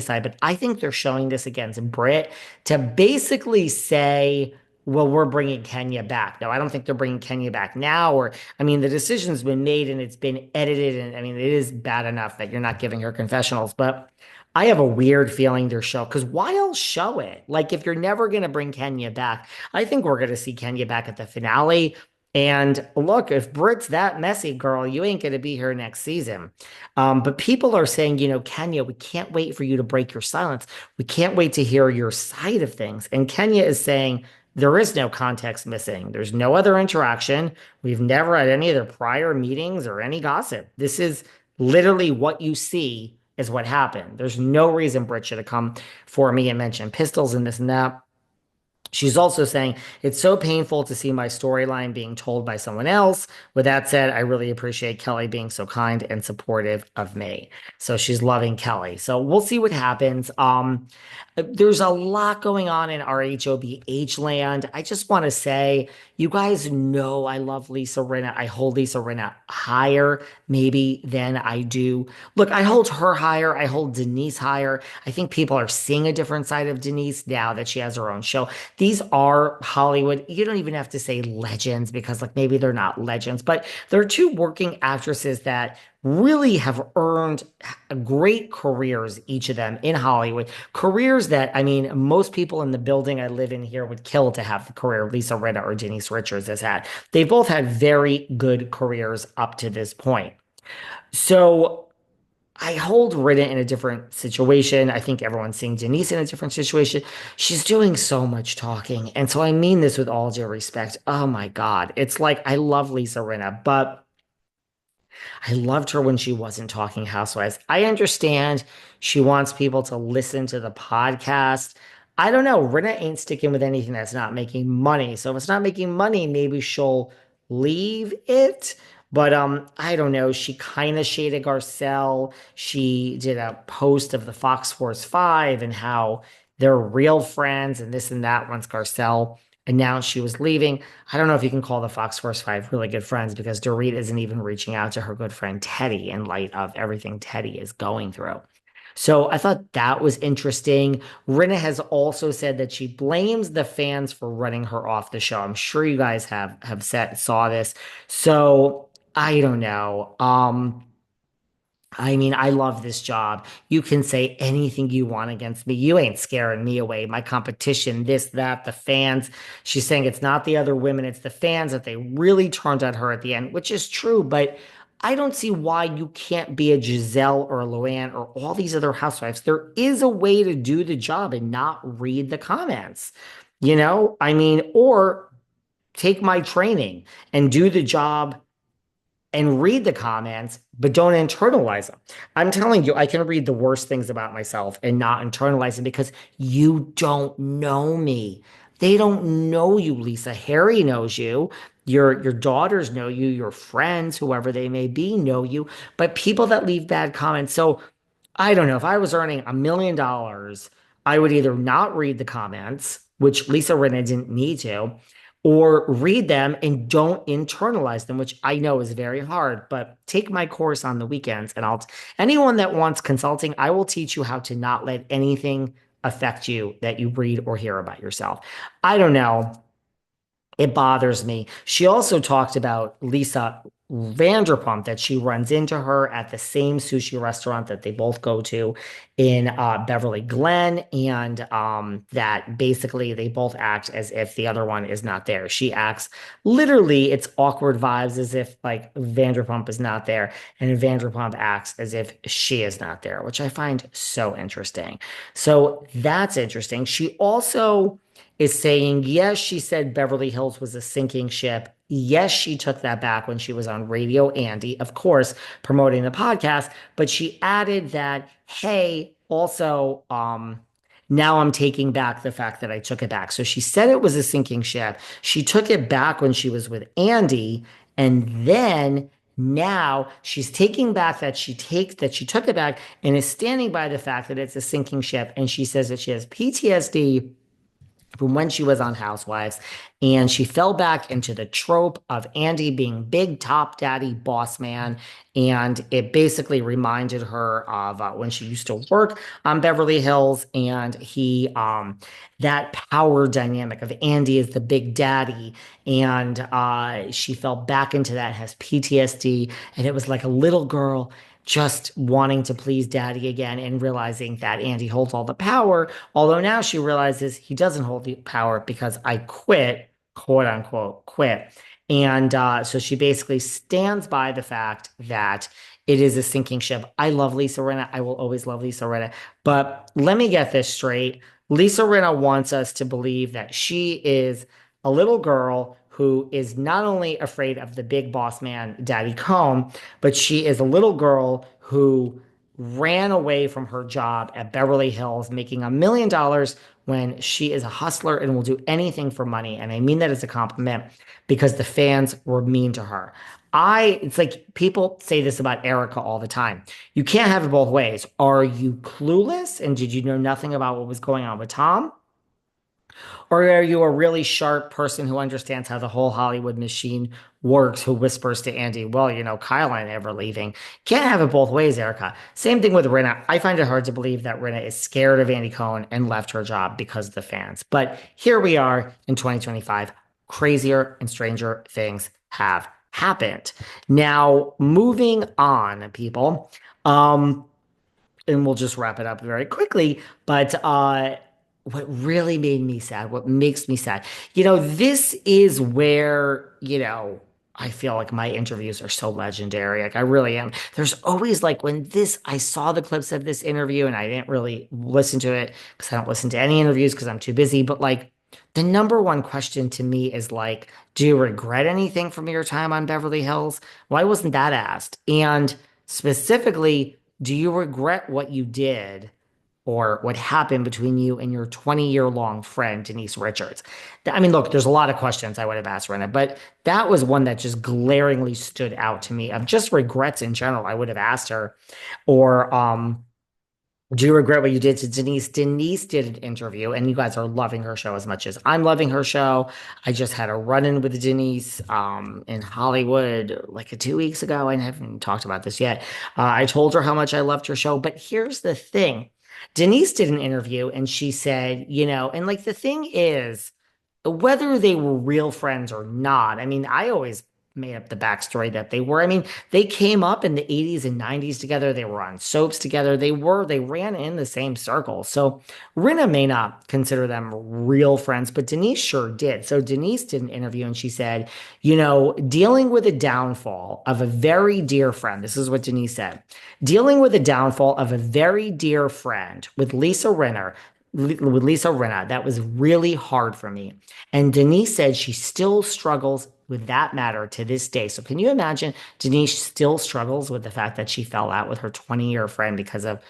side, but I think they're showing this against Brit to basically say, well, we're bringing Kenya back. No, I don't think they're bringing Kenya back now. Or, I mean, the decision's been made and it's been edited. And I mean, it is bad enough that you're not giving her confessionals. But I have a weird feeling they're show because why else show it? Like, if you're never going to bring Kenya back, I think we're going to see Kenya back at the finale. And look, if Brit's that messy, girl, you ain't going to be here next season. But people are saying, Kenya, we can't wait for you to break your silence. We can't wait to hear your side of things. And Kenya is saying, there is no context missing. There's no other interaction. We've never had any other prior meetings or any gossip. This is literally what you see is what happened. There's no reason Brit should have come for me and mentioned pistols and this and that. She's also saying, it's so painful to see my storyline being told by someone else. With that said, I really appreciate Kelly being so kind and supportive of me. So she's loving Kelly. So we'll see what happens. There's a lot going on in RHOBH land. I just want to say, you guys know I love Lisa Rinna. I hold Lisa Rinna higher maybe than I do. Look, I hold her higher. I hold Denise higher. I think people are seeing a different side of Denise now that she has her own show. These are Hollywood. You don't even have to say legends because like maybe they're not legends, but they're two working actresses that really have earned great careers, each of them in Hollywood. Careers that, I mean, most people in the building I live in here would kill to have the career Lisa Rinna or Denise Richards has had. They both had very good careers up to this point. So I hold Rinna in a different situation. I think everyone's seeing Denise in a different situation. She's doing so much talking. And so I mean this with all due respect. Oh my God. It's like I love Lisa Rinna, but I loved her when she wasn't talking Housewives. I understand she wants people to listen to the podcast. I don't know. Rinna ain't sticking with anything that's not making money. So if it's not making money, maybe she'll leave it. But I don't know. She kind of shaded Garcelle. She did a post of the Fox Force 5 and how they're real friends and this and that once Garcelle announced she was leaving. I don't know if you can call the Fox Force 5 really good friends because Dorit isn't even reaching out to her good friend Teddy in light of everything Teddy is going through. So I thought that was interesting. Rinna has also said that she blames the fans for running her off the show. I'm sure you guys have saw this. So I don't know. I mean, I love this job. You can say anything you want against me. You ain't scaring me away. My competition, this, that, the fans. She's saying it's not the other women, it's the fans that they really turned on her at the end, which is true. But I don't see why you can't be a Giselle or a Luann or all these other housewives. There is a way to do the job and not read the comments. I mean, or take my training and do the job and read the comments, but don't internalize them. I'm telling you, I can read the worst things about myself and not internalize them because you don't know me. They don't know you, Lisa. Harry knows you. Your daughters know you. Your friends, whoever they may be, know you. But people that leave bad comments. So I don't know. If I was earning $1 million, I would either not read the comments, which Lisa Rinna didn't need to, or read them and don't internalize them, which I know is very hard, but take my course on the weekends and anyone that wants consulting, I will teach you how to not let anything affect you that you read or hear about yourself. I don't know. It bothers me. She also talked about Lisa Vanderpump, that she runs into her at the same sushi restaurant that they both go to in Beverly Glen, and that basically they both act as if the other one is not there. She acts literally, it's awkward vibes as if like Vanderpump is not there, and Vanderpump acts as if she is not there, which I find so interesting. So that's interesting. She also is saying, yes, she said Beverly Hills was a sinking ship. Yes, she took that back when she was on Radio Andy, of course, promoting the podcast. But she added that, hey, also, now I'm taking back the fact that I took it back. So she said it was a sinking ship. She took it back when she was with Andy. And then now she's taking back that she took it back and is standing by the fact that it's a sinking ship. And she says that she has PTSD from when she was on Housewives, and she fell back into the trope of Andy being big top daddy boss man, and it basically reminded her of when she used to work on Beverly Hills, and that power dynamic of Andy as the big daddy, and she fell back into that, has PTSD, and it was like a little girl just wanting to please daddy again and realizing that Andy holds all the power. Although now she realizes he doesn't hold the power because I quit, quote unquote, quit. And so she basically stands by the fact that it is a sinking ship. I love Lisa Rinna. I will always love Lisa Rinna. But let me get this straight. Lisa Rinna wants us to believe that she is a little girl who is not only afraid of the big boss man, Daddy Cohen, but she is a little girl who ran away from her job at Beverly Hills, making $1 million when she is a hustler and will do anything for money. And I mean that as a compliment because the fans were mean to her. It's like people say this about Erika all the time. You can't have it both ways. Are you clueless? And did you know nothing about what was going on with Tom? Or are you a really sharp person who understands how the whole Hollywood machine works, who whispers to Andy, well, Kyle and I never leaving. Can't have it both ways, Erika. Same thing with Rinna. I find it hard to believe that Rinna is scared of Andy Cohen and left her job because of the fans. But here we are in 2025. Crazier and stranger things have happened. Now, moving on, people. And we'll just wrap it up very quickly. But what really made me sad, what makes me sad, this is where, I feel like my interviews are so legendary. Like I really am. There's always like I saw the clips of this interview and I didn't really listen to it because I don't listen to any interviews because I'm too busy. But like the number one question to me is like, do you regret anything from your time on Beverly Hills? Why wasn't that asked? And specifically, do you regret what you did or what happened between you and your 20-year-long friend, Denise Richards? I mean, look, there's a lot of questions I would have asked Rinna, but that was one that just glaringly stood out to me of just regrets in general. I would have asked her. Or, do you regret what you did to Denise? Denise did an interview, and you guys are loving her show as much as I'm loving her show. I just had a run-in with Denise in Hollywood like 2 weeks ago. I haven't talked about this yet. I told her how much I loved her show, but here's the thing. Denise did an interview, and she said, and like the thing is, whether they were real friends or not, I mean, I always made up the backstory that they were. I mean, they came up in the 80s and 90s together. They were on soaps together. They ran in the same circle. So Rinna may not consider them real friends, but Denise sure did. So Denise did an interview and she said, dealing with the downfall of a very dear friend. This is what Denise said. Dealing with the downfall of a very dear friend with Lisa Rinna, that was really hard for me. And Denise said she still struggles with that matter to this day. So can you imagine Denise still struggles with the fact that she fell out with her 20-year friend because of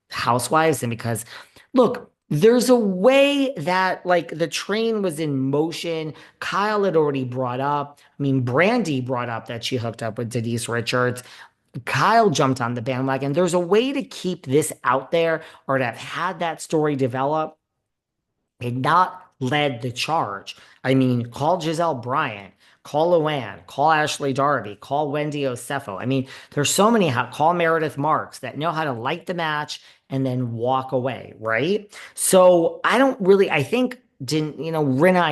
Housewives and because, look, there's a way that like the train was in motion. Kyle had already brought up, Brandy brought up that she hooked up with Denise Richards. Kyle jumped on the bandwagon. There's a way to keep this out there or to have had that story develop and not led the charge. Call Giselle Bryant, call Luann, call Ashley Darby, call Wendy Osefo. There's so many, call Meredith Marks that know how to light the match and then walk away, right? So I think, Rinna,